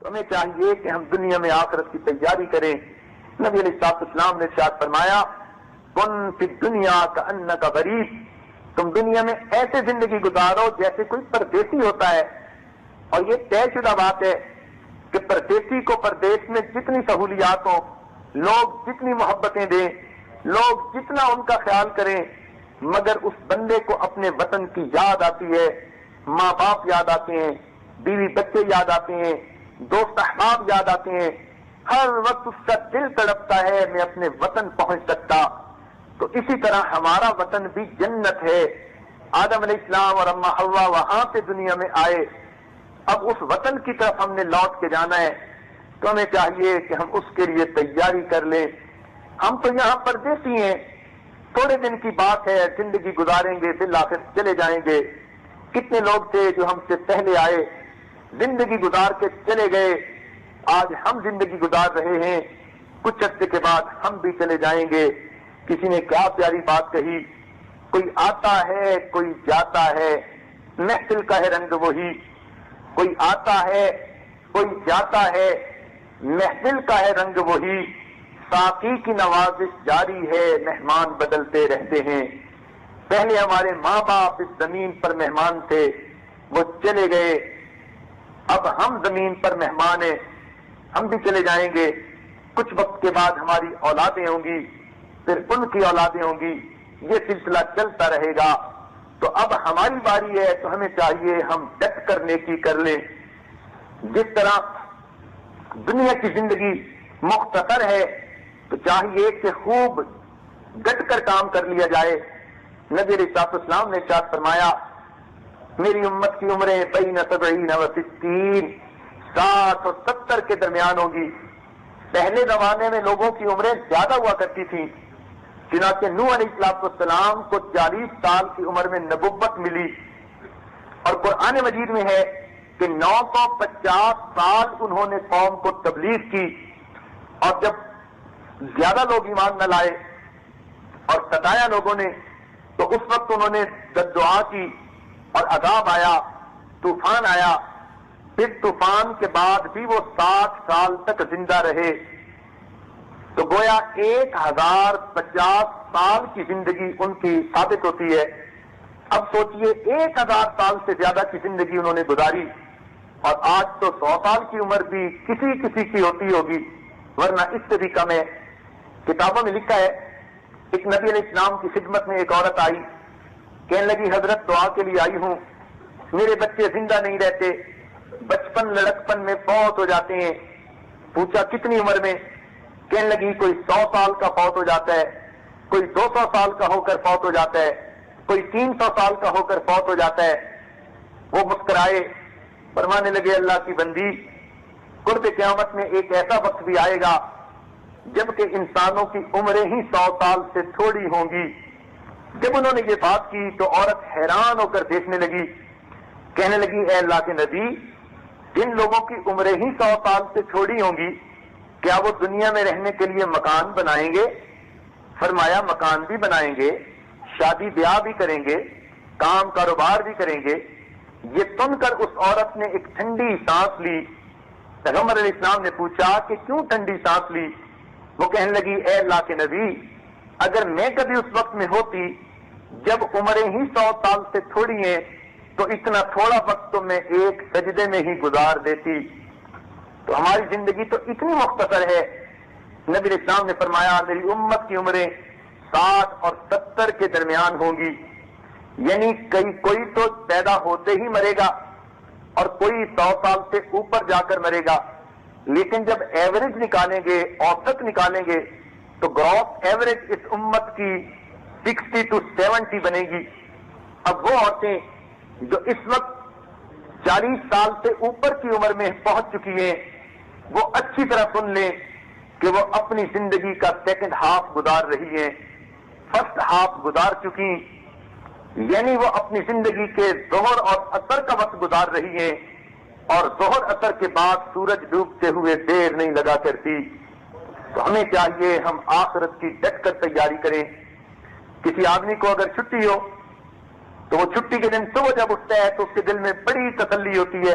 ہمیں چاہیے کہ ہم دنیا میں آخرت کی تیاری کریں. نبی علیہ السلام نے ارشاد فرمایا کن فی الدنیا کأنک غریب، تم دنیا میں ایسے زندگی گزارو جیسے کوئی پردیسی ہوتا ہے. اور یہ طے شدہ بات ہے کہ پردیسی کو پردیس میں جتنی سہولیات ہوں، لوگ جتنی محبتیں دیں، لوگ جتنا ان کا خیال کریں، مگر اس بندے کو اپنے وطن کی یاد آتی ہے، ماں باپ یاد آتے ہیں، بیوی بچے یاد آتے ہیں، دوست احباب یاد آتے ہیں، ہر وقت اس کا دل تڑپتا ہے میں اپنے وطن پہنچ سکتا. تو اسی طرح ہمارا وطن بھی جنت ہے. آدم علیہ السلام اور اما حوا وہاں سے دنیا میں آئے، اب اس وطن کی طرف ہم نے لوٹ کے جانا ہے. تو ہمیں چاہیے کہ ہم اس کے لیے تیاری کر لیں. ہم تو یہاں پردیسی ہیں، تھوڑے دن کی بات ہے، زندگی گزاریں گے، بالآخر چلے جائیں گے. کتنے لوگ تھے جو ہم سے پہلے آئے، زندگی گزار کے چلے گئے، آج ہم زندگی گزار رہے ہیں، کچھ عرصے کے بعد ہم بھی چلے جائیں گے. کسی نے کیا پیاری بات کہی، کوئی آتا ہے کوئی جاتا ہے، محفل کا ہے رنگ وہی. کوئی آتا ہے کوئی جاتا ہے، محفل کا ہے رنگ وہی. ساقی کی نوازش جاری ہے، مہمان بدلتے رہتے ہیں. پہلے ہمارے ماں باپ اس زمین پر مہمان تھے، وہ چلے گئے، اب ہم زمین پر مہمان ہیں، ہم بھی چلے جائیں گے. کچھ وقت کے بعد ہماری اولادیں ہوں گی، پھر ان کی اولادیں ہوں گی، یہ سلسلہ چلتا رہے گا. تو اب ہماری باری ہے، تو ہمیں چاہیے ہم ڈٹ کر نیکی کر لیں. جس طرح دنیا کی زندگی مختصر ہے تو چاہیے کہ خوب ڈٹ کر کام کر لیا جائے. نبی علیہ السلام نے ارشاد فرمایا میری امت کی عمریں بین 70 و 60، 60 اور 70 کے درمیان ہوں گی. پہلے زمانے میں لوگوں کی عمریں زیادہ ہوا کرتی تھیں، چنانچہ نوح علیہ السلام کو 40 سال کی عمر میں نبوت ملی. اور قرآن مجید میں ہے کہ 950 سال انہوں نے قوم کو تبلیغ کی، اور جب زیادہ لوگ ایمان نہ لائے اور ستایا لوگوں نے تو اس وقت انہوں نے دعا کی اور عذاب آیا، طوفان آیا. پھر طوفان کے بعد بھی وہ 60 سال تک زندہ رہے. تو گویا 1050 سال کی زندگی ان کی ثابت ہوتی ہے. اب سوچئے 1000 سال سے زیادہ کی زندگی انہوں نے گزاری، اور آج تو 100 سال کی عمر بھی کسی کسی کی ہوتی ہوگی، ورنہ اس سے بھی کم ہے. کتابوں میں لکھا ہے ایک نبی علیہ السلام کی خدمت میں ایک عورت آئی، کہنے لگی حضرت دعا کے لیے آئی ہوں، میرے بچے زندہ نہیں رہتے، بچپن لڑکپن میں فوت ہو جاتے ہیں. پوچھا کتنی عمر میں؟ کہنے لگی کوئی 100 سال کا فوت ہو جاتا ہے، کوئی 200 سال کا ہو کر فوت ہو جاتا ہے، کوئی 300 سال کا ہو کر فوت ہو جاتا ہے. وہ مسکرائے، فرمانے لگے اللہ کی بندی، قرب قیامت میں ایک ایسا وقت بھی آئے گا جبکہ انسانوں کی عمریں ہی 100 سال سے تھوڑی ہوں گی. جب انہوں نے یہ بات کی تو عورت حیران ہو کر دیکھنے لگی، کہنے لگی اے اللہ کے نبی، جن لوگوں کی عمریں ہی 100 سال سے چھوڑی ہوں گی، کیا وہ دنیا میں رہنے کے لیے مکان بنائیں گے؟ فرمایا مکان بھی بنائیں گے، شادی بیاہ بھی کریں گے، کام کاروبار بھی کریں گے. یہ سن کر اس عورت نے ایک ٹھنڈی سانس لی. پیغمبر علیہ السلام نے پوچھا کہ کیوں ٹھنڈی سانس لی؟ وہ کہنے لگی اے اللہ کے نبی، اگر میں کبھی اس وقت میں ہوتی جب عمریں ہی 100 سال سے تھوڑی ہیں تو اتنا تھوڑا وقت تو میں ایک سجدے میں ہی گزار دیتی. تو ہماری زندگی تو اتنی مختصر ہے. نبی علیہ السلام نے فرمایا میری امت کی عمریں 60 اور 70 کے درمیان ہوں گی. یعنی کوئی تو پیدا ہوتے ہی مرے گا اور کوئی 100 سال سے اوپر جا کر مرے گا. لیکن جب ایوریج نکالیں گے، اوسط نکالیں گے، تو گراس ایوریج اس امت کی 60 to 70 بنے گی. اب وہ عورتیں جو اس وقت 40 سال سے اوپر کی عمر میں پہنچ چکی ہیں، وہ اچھی طرح سن لیں کہ وہ اپنی زندگی کا سیکنڈ ہاف گزار رہی ہیں. فرسٹ ہاف گزار چکی، یعنی وہ اپنی زندگی کے ظہر اور عصر کا وقت گزار رہی ہیں، اور ظہر عصر کے بعد سورج ڈوبتے ہوئے دیر نہیں لگا کرتی. تو ہمیں چاہیے ہم آخرت کی ڈٹ کر تیاری کریں. کسی آدمی کو اگر چھٹی ہو تو وہ چھٹی کے دن صبح جب اٹھتا ہے تو اس کے دل میں بڑی تسلی ہوتی ہے،